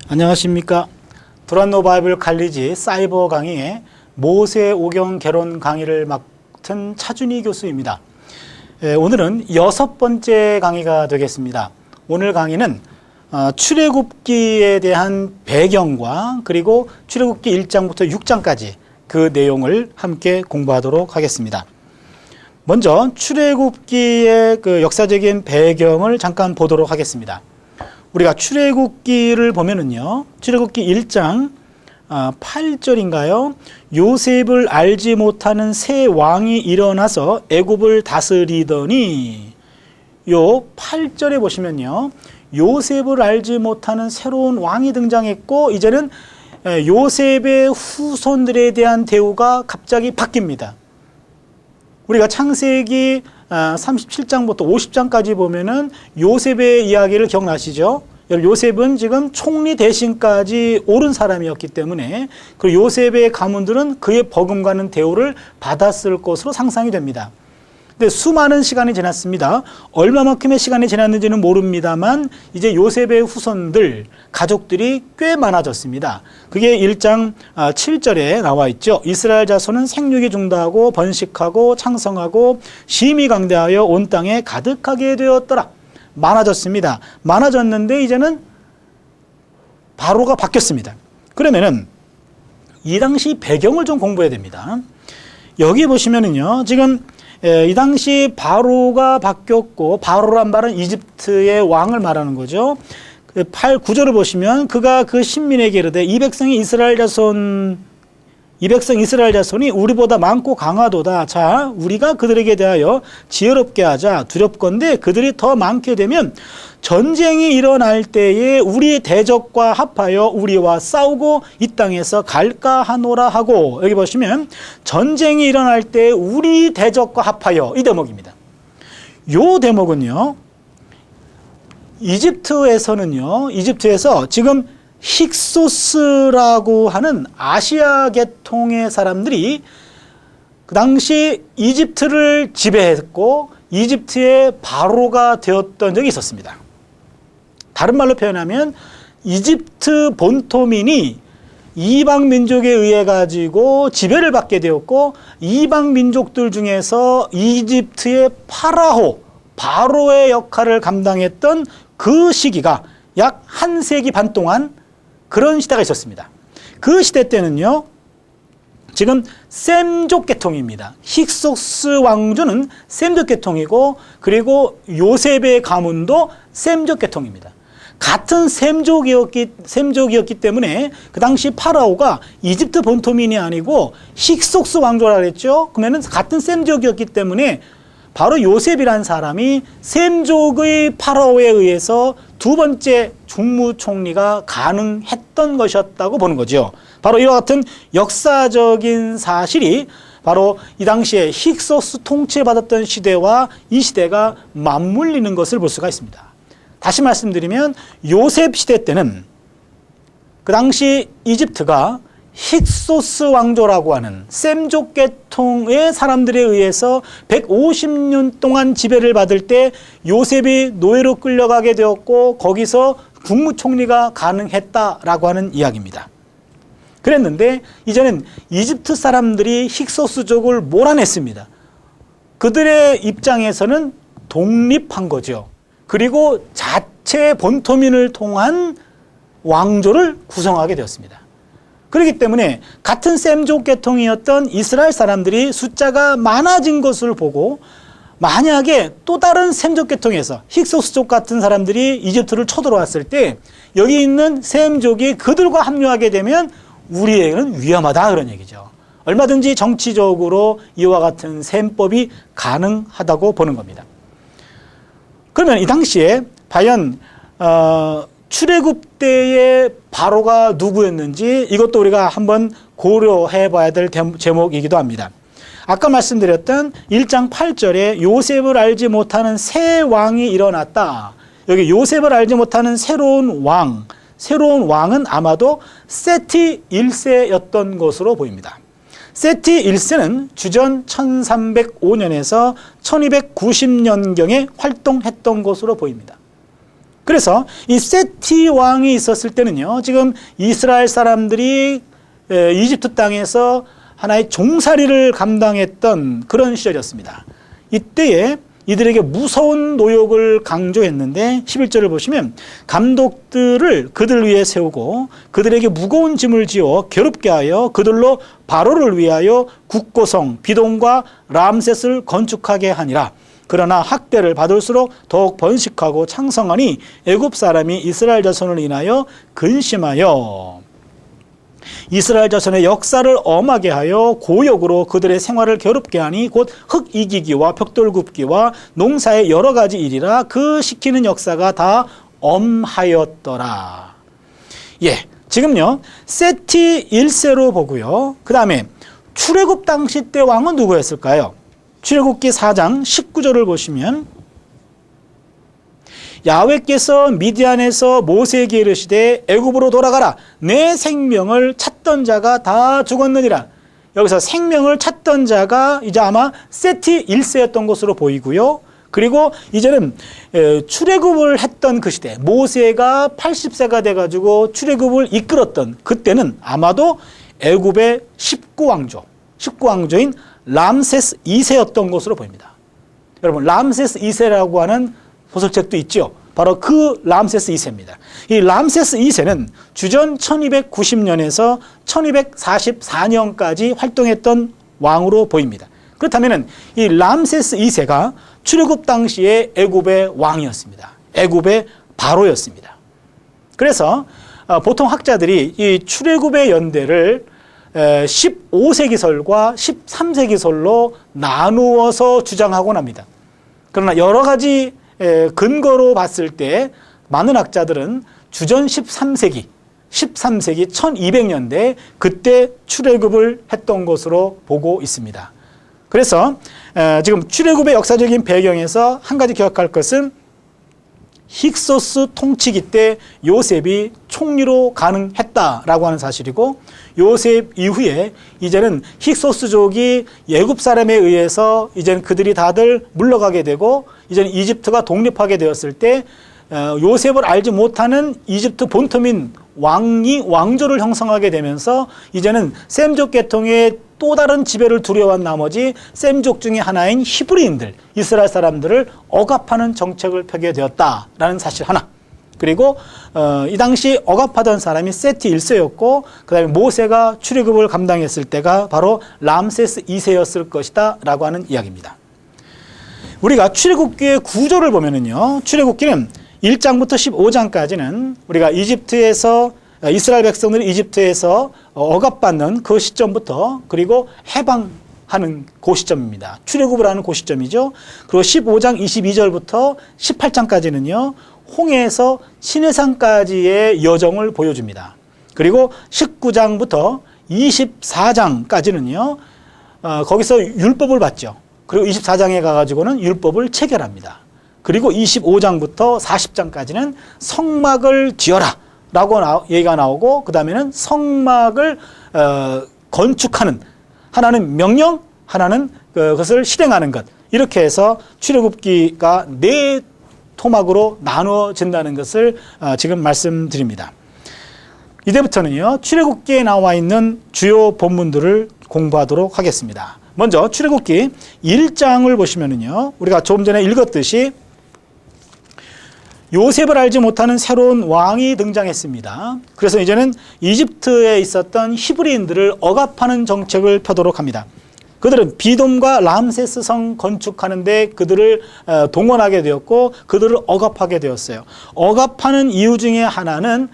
안녕하십니까. 두란노 바이블 칼리지 사이버 강의의 모세 오경 개론 강의를 맡은 차준희 교수입니다. 오늘은 6번째 강의가 되겠습니다. 오늘 강의는 출애굽기에 대한 배경과 그리고 출애굽기 1장부터 6장까지 그 내용을 함께 공부하도록 하겠습니다. 먼저 출애굽기의 그 역사적인 배경을 잠깐 보도록 하겠습니다. 우리가 출애굽기를 보면은요, 출애굽기 1장 8절인가요? 요셉을 알지 못하는 새 왕이 일어나서 애굽을 다스리더니, 요 8절에 보시면요, 요셉을 알지 못하는 새로운 왕이 등장했고, 이제는 요셉의 후손들에 대한 대우가 갑자기 바뀝니다. 우리가 창세기 37장부터 50장까지 보면은 요셉의 이야기를 기억나시죠? 요셉은 지금 총리 대신까지 오른 사람이었기 때문에 그 요셉의 가문들은 그의 버금가는 대우를 받았을 것으로 상상이 됩니다. 근데 수많은 시간이 지났습니다. 얼마만큼의 시간이 지났는지는 모릅니다만 이제 요셉의 후손들, 가족들이 꽤 많아졌습니다. 그게 1장 7절에 나와 있죠. 이스라엘 자손은 생육이 중다하고 번식하고 창성하고 심히 강대하여 온 땅에 가득하게 되었더라. 많아졌습니다. 많아졌는데 이제는 바로가 바뀌었습니다. 그러면은 이 당시 배경을 좀 공부해야 됩니다. 여기 보시면은요, 지금 이 당시 바로가 바뀌었고, 바로란 말은 이집트의 왕을 말하는 거죠. 9절을 보시면 그가 그 신민에게 이르되 이 백성 이스라엘 자손이 우리보다 많고 강하도다. 자, 우리가 그들에게 대하여 지혜롭게 하자. 두렵건대 그들이 더 많게 되면 전쟁이 일어날 때에 우리 대적과 합하여 우리와 싸우고 이 땅에서 갈까 하노라 하고, 여기 보시면 전쟁이 일어날 때 우리 대적과 합하여, 이 대목입니다. 요 대목은요, 이집트에서 지금 힉소스라고 하는 아시아 계통의 사람들이 그 당시 이집트를 지배했고 이집트의 바로가 되었던 적이 있었습니다. 다른 말로 표현하면 이집트 본토민이 이방 민족에 의해 가지고 지배를 받게 되었고, 이방 민족들 중에서 이집트의 바로의 역할을 감당했던 그 시기가 약 1세기 반 동안 그런 시대가 있었습니다. 그 시대 때는요, 지금 셈족 계통입니다. 힉소스 왕조는 셈족 계통이고, 그리고 요셉의 가문도 셈족 계통입니다. 같은 셈족이었기 때문에 그 당시 파라오가 이집트 본토민이 아니고 힉소스 왕조라 그랬죠. 그러면 같은 셈족이었기 때문에 바로 요셉이란 사람이 셈족의 파라오에 의해서 두 번째 국무총리가 가능했던 것이었다고 보는 거죠. 바로 이와 같은 역사적인 사실이 바로 이 당시에 힉소스 통치받았던 시대와 이 시대가 맞물리는 것을 볼 수가 있습니다. 다시 말씀드리면 요셉 시대 때는 그 당시 이집트가 힉소스 왕조라고 하는 셈족 계통의 사람들에 의해서 150년 동안 지배를 받을 때 요셉이 노예로 끌려가게 되었고 거기서 국무총리가 가능했다라고 하는 이야기입니다. 그랬는데 이제는 이집트 사람들이 힉소스족을 몰아냈습니다. 그들의 입장에서는 독립한 거죠. 그리고 자체 본토민을 통한 왕조를 구성하게 되었습니다. 그렇기 때문에 같은 셈족 계통이었던 이스라엘 사람들이 숫자가 많아진 것을 보고, 만약에 또 다른 셈족 계통에서 힉소스족 같은 사람들이 이집트를 쳐들어왔을 때 여기 있는 셈족이 그들과 합류하게 되면 우리에게는 위험하다, 그런 얘기죠. 얼마든지 정치적으로 이와 같은 셈법이 가능하다고 보는 겁니다. 그러면 이 당시에 과연 출애굽 때의 바로가 누구였는지 이것도 우리가 한번 고려해 봐야 될 제목이기도 합니다. 아까 말씀드렸던 1장 8절에 요셉을 알지 못하는 새 왕이 일어났다. 여기 요셉을 알지 못하는 새로운 왕은 아마도 세티 1세였던 것으로 보입니다. 세티 1세는 주전 1305년에서 1290년경에 활동했던 것으로 보입니다. 그래서 이 세티 왕이 있었을 때는요, 지금 이스라엘 사람들이 이집트 땅에서 하나의 종살이를 감당했던 그런 시절이었습니다. 이때에 이들에게 무서운 노역을 강조했는데 11절을 보시면 감독들을 그들 위에 세우고 그들에게 무거운 짐을 지어 괴롭게 하여 그들로 바로를 위하여 국고성 비돔과 람셋을 건축하게 하니라. 그러나 학대를 받을수록 더욱 번식하고 창성하니 애굽 사람이 이스라엘 자손을 인하여 근심하여 이스라엘 자손의 역사를 엄하게 하여 고역으로 그들의 생활을 괴롭게 하니 곧 흙 이기기와 벽돌 굽기와 농사의 여러 가지 일이라 그 시키는 역사가 다 엄하였더라. 예, 지금요 세티 1세로 보고요. 그 다음에 출애굽 당시 때 왕은 누구였을까요? 출애굽기 4장 19절을 보시면 야훼께서 미디안에서 모세에게 이르시되 애굽으로 돌아가라. 내 생명을 찾던 자가 다 죽었느니라. 여기서 생명을 찾던 자가 이제 아마 세티 1세였던 것으로 보이고요. 그리고 이제는 출애굽을 했던 그 시대, 모세가 80세가 돼가지고 출애굽을 이끌었던 그때는 아마도 애굽의 19왕조인 람세스 2세였던 것으로 보입니다. 여러분, 람세스 2세라고 하는 소설책도 있죠. 바로 그 람세스 2세입니다. 이 람세스 2세는 주전 1290년에서 1244년까지 활동했던 왕으로 보입니다. 그렇다면 이 람세스 2세가 출애굽 당시에 애굽의 왕이었습니다. 애굽의 바로였습니다. 그래서 보통 학자들이 이 출애굽의 연대를 15세기설과 13세기설로 나누어서 주장하곤 합니다. 그러나 여러 가지 근거로 봤을 때 많은 학자들은 주전 13세기 1200년대 그때 출애굽을 했던 것으로 보고 있습니다. 그래서 지금 출애굽의 역사적인 배경에서 한 가지 기억할 것은 힉소스 통치기 때 요셉이 총리로 가능했다라고 하는 사실이고, 요셉 이후에 이제는 힉소스족이 애굽 사람에 의해서 이제는 그들이 다들 물러가게 되고 이제는 이집트가 독립하게 되었을 때 요셉을 알지 못하는 이집트 본토민 왕이 왕조를 형성하게 되면서 이제는 셈족 계통의 또 다른 지배를 두려워한 나머지 셈족 중에 하나인 히브리인들, 이스라엘 사람들을 억압하는 정책을 펴게 되었다라는 사실 하나. 그리고 이 당시 억압하던 사람이 세티 1세였고 그 다음에 모세가 출애굽을 감당했을 때가 바로 람세스 2세였을 것이다 라고 하는 이야기입니다. 우리가 출애굽기의 구조를 보면은요, 출애굽기는 1장부터 15장까지는 우리가 이집트에서 이스라엘 백성들이 이집트에서 억압받는 그 시점부터 그리고 해방하는 그 시점입니다. 출애굽을 하는 그 시점이죠. 그리고 15장 22절부터 18장까지는요. 홍해에서 시내산까지의 여정을 보여줍니다. 그리고 19장부터 24장까지는요. 거기서 율법을 받죠. 그리고 24장에 가가지고는 율법을 체결합니다. 그리고 25장부터 40장까지는 성막을 지어라 라고 얘기가 나오고, 그 다음에는 성막을 건축하는, 하나는 명령, 하나는 그것을 실행하는 것, 이렇게 해서 출애굽기가 네 토막으로 나누어진다는 것을 지금 말씀드립니다. 이제부터는요, 출애굽기에 나와 있는 주요 본문들을 공부하도록 하겠습니다. 먼저 출애굽기 1장을 보시면은요, 우리가 조금 전에 읽었듯이 요셉을 알지 못하는 새로운 왕이 등장했습니다. 그래서 이제는 이집트에 있었던 히브리인들을 억압하는 정책을 펴도록 합니다. 그들은 비돔과 람세스 성 건축하는데 그들을 동원하게 되었고 그들을 억압하게 되었어요. 억압하는 이유 중에 하나는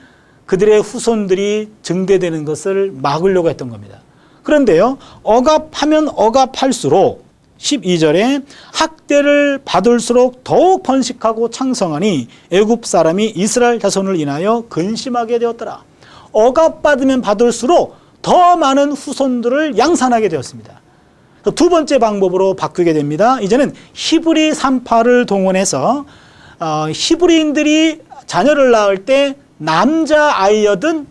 그들의 후손들이 증대되는 것을 막으려고 했던 겁니다. 그런데요, 억압하면 억압할수록 12절에 학대를 받을수록 더욱 번식하고 창성하니 애굽 사람이 이스라엘 자손을 인하여 근심하게 되었더라. 억압받으면 받을수록 더 많은 후손들을 양산하게 되었습니다. 두 번째 방법으로 바꾸게 됩니다. 이제는 히브리 산파를 동원해서 히브리인들이 자녀를 낳을 때 남자아이여든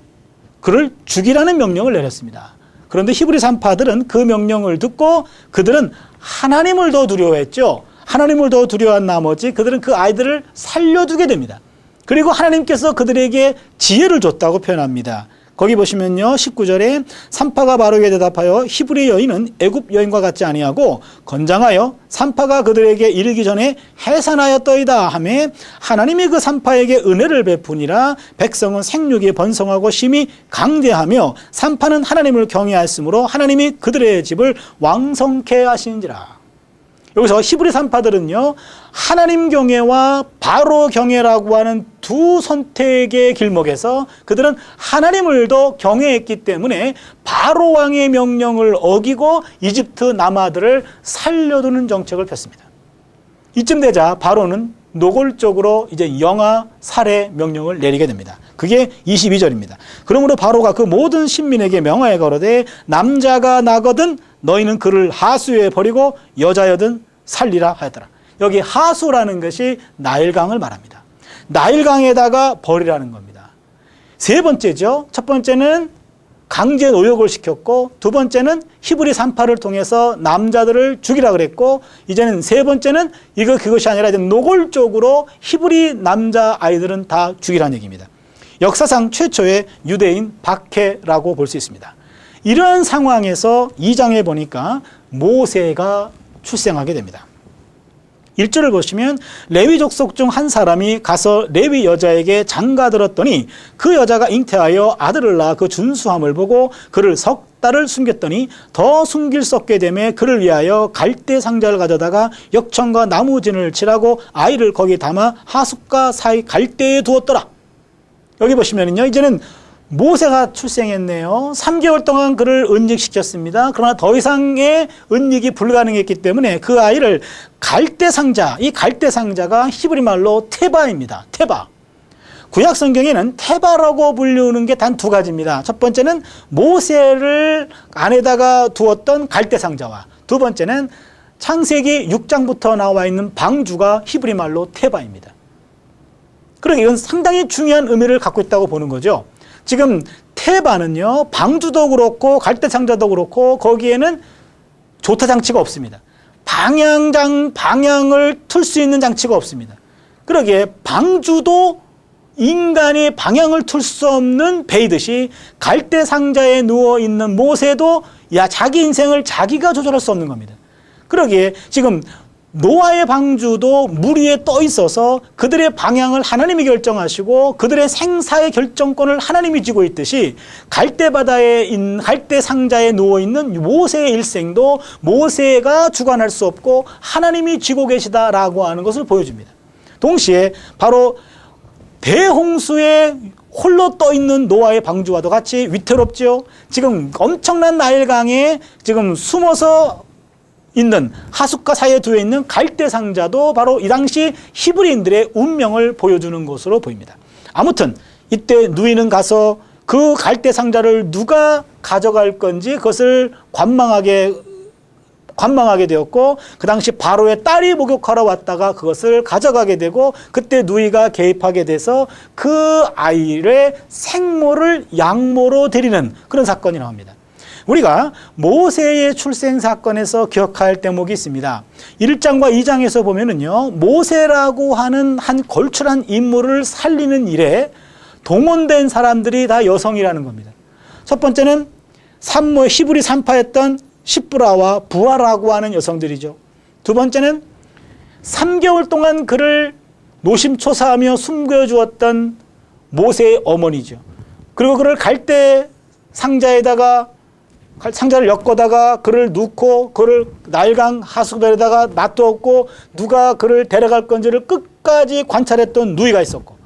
그를 죽이라는 명령을 내렸습니다. 그런데 히브리 산파들은 그 명령을 듣고 그들은 하나님을 더 두려워했죠. 하나님을 더 두려워한 나머지 그들은 그 아이들을 살려두게 됩니다. 그리고 하나님께서 그들에게 지혜를 줬다고 표현합니다. 거기 보시면요, 19절에 산파가 바로에게 대답하여 히브리 여인은 애굽 여인과 같지 아니하고 건장하여 산파가 그들에게 이르기 전에 해산하였더이다 하매 하나님이 그 산파에게 은혜를 베푸니라. 백성은 생육이 번성하고 심히 강대하며 산파는 하나님을 경외하였으므로 하나님이 그들의 집을 왕성케 하시는지라. 여기서 히브리 산파들은요, 하나님 경외와 바로 경외라고 하는 두 선택의 길목에서 그들은 하나님을 더 경외했기 때문에 바로 왕의 명령을 어기고 이집트 남아들을 살려두는 정책을 폈습니다. 이쯤 되자 바로는 노골적으로 이제 영아 살해 명령을 내리게 됩니다. 그게 22절입니다. 그러므로 바로가 그 모든 신민에게 명하여 가로되 남자가 나거든 너희는 그를 하수에 버리고 여자여든 살리라 하였더라. 여기 하수라는 것이 나일강을 말합니다. 나일강에다가 버리라는 겁니다. 세 번째죠. 첫 번째는 강제 노역을 시켰고, 두 번째는 히브리 산파를 통해서 남자들을 죽이라 그랬고, 이제는 세 번째는 그것이 아니라 이제 노골적으로 히브리 남자 아이들은 다 죽이라는 얘기입니다. 역사상 최초의 유대인 박해라고 볼 수 있습니다. 이런 상황에서 2장에 보니까 모세가 출생하게 됩니다. 1절을 보시면 레위 족속 중 한 사람이 가서 레위 여자에게 장가들었더니 그 여자가 잉태하여 아들을 낳아 그 준수함을 보고 그를 석 달을 숨겼더니 더 숨길 수 없게 되매 그를 위하여 갈대 상자를 가져다가 역청과 나무진을 칠하고 아이를 거기 담아 하숫과 사이 갈대에 두었더라. 여기 보시면요, 이제는 모세가 출생했네요. 3개월 동안 그를 은닉시켰습니다. 그러나 더 이상의 은닉이 불가능했기 때문에 그 아이를 갈대상자, 이 갈대상자가 히브리 말로 테바입니다. 테바. 구약 성경에는 테바라고 불리우는 게 단 두 가지입니다. 첫 번째는 모세를 안에다가 두었던 갈대상자와 두 번째는 창세기 6장부터 나와 있는 방주가 히브리 말로 테바입니다. 그러니까 이건 상당히 중요한 의미를 갖고 있다고 보는 거죠. 지금 테바는요, 방주도 그렇고 갈대상자도 그렇고 거기에는 조타장치가 없습니다. 방향을 틀 수 있는 장치가 없습니다. 그러기에 방주도 인간이 방향을 틀 수 없는 베이듯이 갈대상자에 누워있는 모세도 자기 인생을 자기가 조절할 수 없는 겁니다. 그러기에 지금 노아의 방주도 물 위에 떠 있어서 그들의 방향을 하나님이 결정하시고 그들의 생사의 결정권을 하나님이 쥐고 있듯이 갈대 상자에 누워있는 모세의 일생도 모세가 주관할 수 없고 하나님이 쥐고 계시다라고 하는 것을 보여줍니다. 동시에 바로 대홍수에 홀로 떠 있는 노아의 방주와도 같이 위태롭죠. 지금 엄청난 나일강에 지금 숨어서 있는 하숫과 사이에 두어 있는 갈대상자도 바로 이 당시 히브리인들의 운명을 보여주는 것으로 보입니다. 아무튼 이때 누이는 가서 그 갈대상자를 누가 가져갈 건지 그것을 관망하게 되었고, 그 당시 바로의 딸이 목욕하러 왔다가 그것을 가져가게 되고, 그때 누이가 개입하게 돼서 그 아이의 생모를 양모로 드리는 그런 사건이 나옵니다. 우리가 모세의 출생 사건에서 기억할 대목이 있습니다. 1장과 2장에서 보면은요, 모세라고 하는 한 걸출한 인물을 살리는 일에 동원된 사람들이 다 여성이라는 겁니다. 첫 번째는 히브리 산파였던 시브라와 부하라고 하는 여성들이죠. 두 번째는 3개월 동안 그를 노심초사하며 숨겨주었던 모세의 어머니죠. 그리고 그를 갈대 상자를 엮어다가 그를 넣고 그를 나일강 하수별에다가 놔두었고 누가 그를 데려갈 건지를 끝까지 관찰했던 누이가 있었고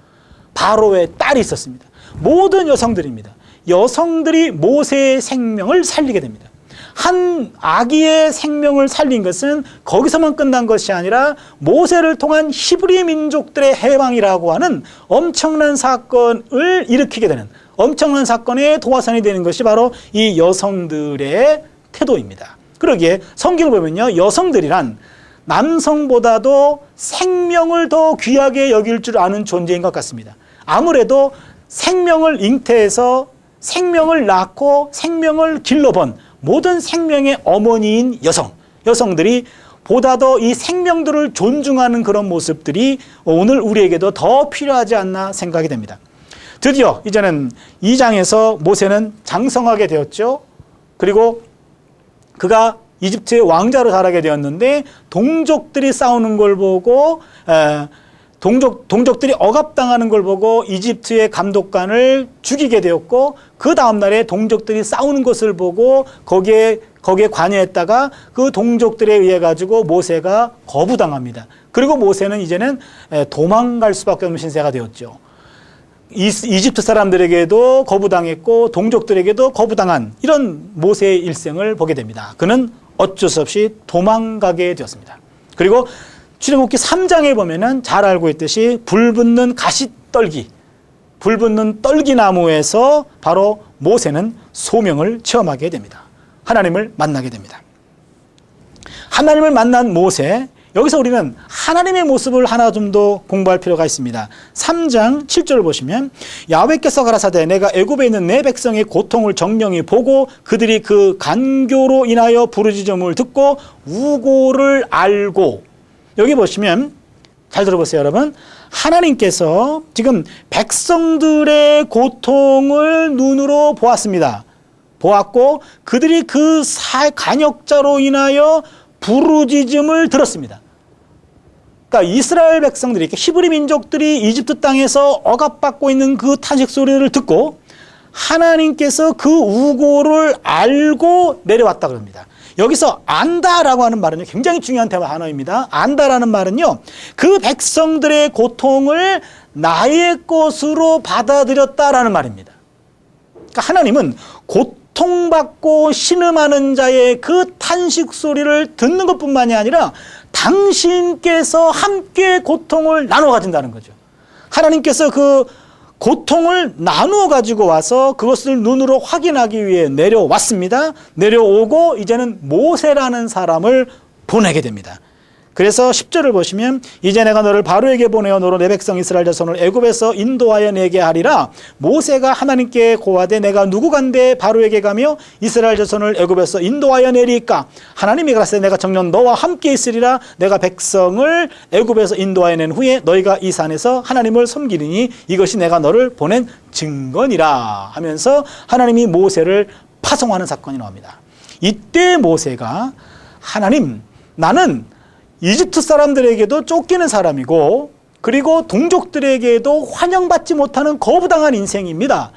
바로의 딸이 있었습니다. 모든 여성들입니다. 여성들이 모세의 생명을 살리게 됩니다. 한 아기의 생명을 살린 것은 거기서만 끝난 것이 아니라 모세를 통한 히브리 민족들의 해방이라고 하는 엄청난 사건을 일으키게 되는, 엄청난 사건의 도화선이 되는 것이 바로 이 여성들의 태도입니다. 그러기에 성경을 보면요, 여성들이란 남성보다도 생명을 더 귀하게 여길 줄 아는 존재인 것 같습니다. 아무래도 생명을 잉태해서 생명을 낳고 생명을 길러본 모든 생명의 어머니인 여성들이 보다 더 이 생명들을 존중하는 그런 모습들이 오늘 우리에게도 더 필요하지 않나 생각이 됩니다. 드디어 이제는 2장에서 모세는 장성하게 되었죠. 그리고 그가 이집트의 왕자로 자라게 되었는데 동족들이 싸우는 걸 보고 동족들이 억압당하는 걸 보고 이집트의 감독관을 죽이게 되었고 그 다음날에 동족들이 싸우는 것을 보고 거기에 관여했다가 그 동족들에 의해 가지고 모세가 거부당합니다. 그리고 모세는 이제는 도망갈 수밖에 없는 신세가 되었죠. 이집트 사람들에게도 거부당했고 동족들에게도 거부당한 이런 모세의 일생을 보게 됩니다. 그는 어쩔 수 없이 도망가게 되었습니다. 그리고 출애굽기 3장에 보면은 잘 알고 있듯이 불붙는 가시떨기, 불붙는 떨기나무에서 바로 모세는 소명을 체험하게 됩니다. 하나님을 만나게 됩니다. 하나님을 만난 모세, 여기서 우리는 하나님의 모습을 하나 좀 더 공부할 필요가 있습니다. 3장 7절을 보시면 야훼께서 가라사대 내가 애굽에 있는 내 백성의 고통을 정령히 보고 그들이 그 간교로 인하여 부르짖음을 듣고 우고를 알고, 여기 보시면 잘 들어보세요 여러분. 하나님께서 지금 백성들의 고통을 눈으로 보았습니다. 보았고 그들이 그 간역자로 인하여 부르짖음을 들었습니다. 그러니까 이스라엘 백성들이, 히브리 민족들이 이집트 땅에서 억압받고 있는 그 탄식 소리를 듣고 하나님께서 그 우고를 알고 내려왔다 그럽니다. 여기서 안다라고 하는 말은요, 굉장히 중요한 단어입니다. 안다라는 말은요, 그 백성들의 고통을 나의 것으로 받아들였다라는 말입니다. 그러니까 하나님은 고통받고 신음하는 자의 그 탄식 소리를 듣는 것뿐만이 아니라 당신께서 함께 고통을 나눠 가진다는 거죠. 하나님께서 그 고통을 나누어 가지고 와서 그것을 눈으로 확인하기 위해 내려왔습니다. 내려오고 이제는 모세라는 사람을 보내게 됩니다. 그래서 10절을 보시면 이제 내가 너를 바로에게 보내어 너로 내 백성 이스라엘 자손을 애굽에서 인도하여 내게 하리라. 모세가 하나님께 고하되 내가 누구간데 바로에게 가며 이스라엘 자손을 애굽에서 인도하여 내리까. 하나님이 가라사대 내가 정녕 너와 함께 있으리라. 내가 백성을 애굽에서 인도하여 낸 후에 너희가 이 산에서 하나님을 섬기리니 이것이 내가 너를 보낸 증거니라 하면서 하나님이 모세를 파송하는 사건이 나옵니다. 이때 모세가 하나님, 나는 이집트 사람들에게도 쫓기는 사람이고 그리고 동족들에게도 환영받지 못하는 거부당한 인생입니다.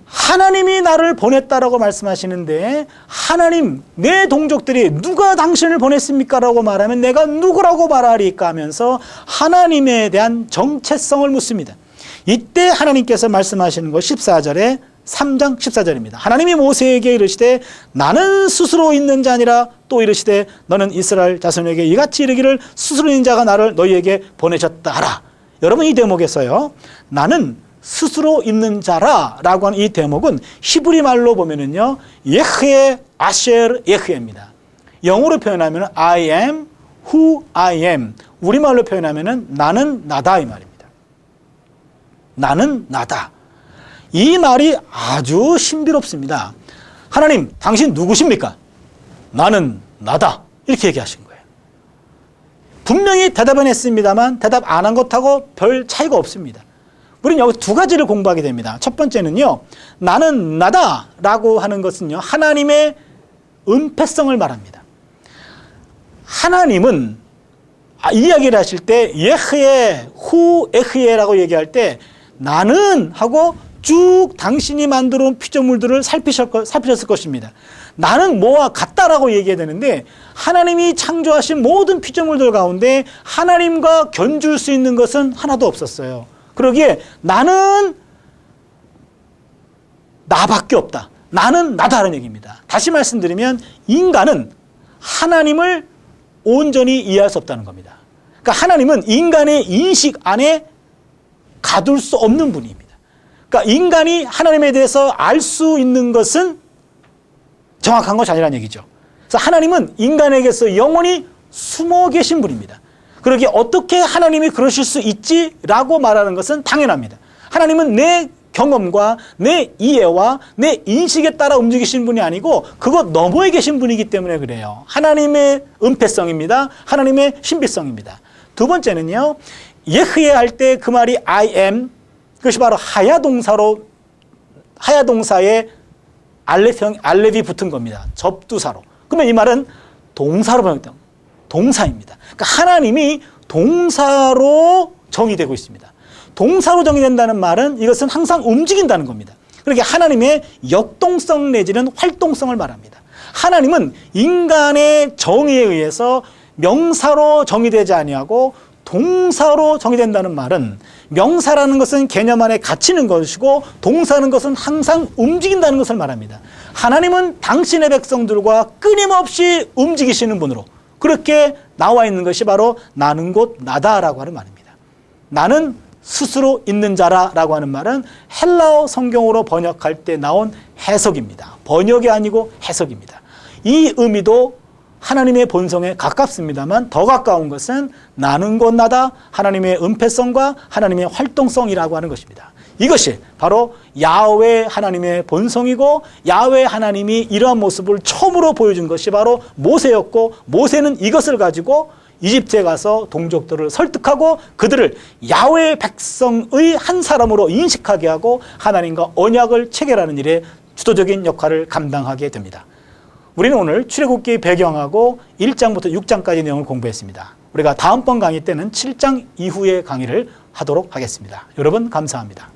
하나님이 나를 보냈다라고 말씀하시는데 하나님, 내 동족들이 누가 당신을 보냈습니까? 라고 말하면 내가 누구라고 말하리까 하면서 하나님에 대한 정체성을 묻습니다. 이때 하나님께서 말씀하시는 것 14절에 3장 14절입니다. 하나님이 모세에게 이르시되 나는 스스로 있는 자 아니라 또 이르시되 너는 이스라엘 자손에게 이같이 이르기를 스스로 있는 자가 나를 너희에게 보내셨다 하라. 여러분, 이 대목에서요, 나는 스스로 있는 자라 라고 하는 이 대목은 히브리 말로 보면은요, 예흐에 아셰르 예흐입니다. 영어로 표현하면 I am who I am, 우리말로 표현하면 나는 나다 이 말입니다. 나는 나다. 이 말이 아주 신비롭습니다. 하나님, 당신 누구십니까? 나는 나다. 이렇게 얘기하신 거예요. 분명히 대답은 했습니다만 대답 안 한 것하고 별 차이가 없습니다. 우리는 여기 두 가지를 공부하게 됩니다. 첫 번째는요, 나는 나다 라고 하는 것은요, 하나님의 은폐성을 말합니다. 하나님은 이야기를 하실 때 예흐에 후 에흐에라고 얘기할 때 나는 하고 쭉 당신이 만들어 온 피조물들을 살피셨을 것입니다. 나는 뭐와 같다라고 얘기해야 되는데 하나님이 창조하신 모든 피조물들 가운데 하나님과 견줄 수 있는 것은 하나도 없었어요. 그러기에 나는 나밖에 없다. 나는 나다라는 얘기입니다. 다시 말씀드리면 인간은 하나님을 온전히 이해할 수 없다는 겁니다. 그러니까 하나님은 인간의 인식 안에 가둘 수 없는 분입니다. 그러니까 인간이 하나님에 대해서 알 수 있는 것은 정확한 것이 아니라는 얘기죠. 그래서 하나님은 인간에게서 영원히 숨어 계신 분입니다. 그러기에 어떻게 하나님이 그러실 수 있지라고 말하는 것은 당연합니다. 하나님은 내 경험과 내 이해와 내 인식에 따라 움직이신 분이 아니고 그것 너머에 계신 분이기 때문에 그래요. 하나님의 은폐성입니다. 하나님의 신비성입니다. 두 번째는요. 예흐예 할 때 그 말이 I am, 그것이 바로 하야 동사에 알렙이 붙은 겁니다. 접두사로. 그러면 이 말은 동사로 번역된 동사입니다. 그러니까 하나님이 동사로 정의되고 있습니다. 동사로 정의된다는 말은 이것은 항상 움직인다는 겁니다. 그러니까 하나님의 역동성 내지는 활동성을 말합니다. 하나님은 인간의 정의에 의해서 명사로 정의되지 아니하고 동사로 정의된다는 말은 명사라는 것은 개념 안에 갇히는 것이고 동사는 것은 항상 움직인다는 것을 말합니다. 하나님은 당신의 백성들과 끊임없이 움직이시는 분으로 그렇게 나와 있는 것이 바로 나는 곧 나다라고 하는 말입니다. 나는 스스로 있는 자라라고 하는 말은 헬라어 성경으로 번역할 때 나온 해석입니다. 번역이 아니고 해석입니다. 이 의미도 하나님의 본성에 가깝습니다만 더 가까운 것은 나는 곧 나다, 하나님의 은폐성과 하나님의 활동성이라고 하는 것입니다. 이것이 바로 야훼 하나님의 본성이고 야훼 하나님이 이러한 모습을 처음으로 보여준 것이 바로 모세였고 모세는 이것을 가지고 이집트에 가서 동족들을 설득하고 그들을 야훼 백성의 한 사람으로 인식하게 하고 하나님과 언약을 체결하는 일에 주도적인 역할을 감당하게 됩니다. 우리는 오늘 출애굽기 배경하고 1장부터 6장까지 내용을 공부했습니다. 우리가 다음번 강의 때는 7장 이후의 강의를 하도록 하겠습니다. 여러분 감사합니다.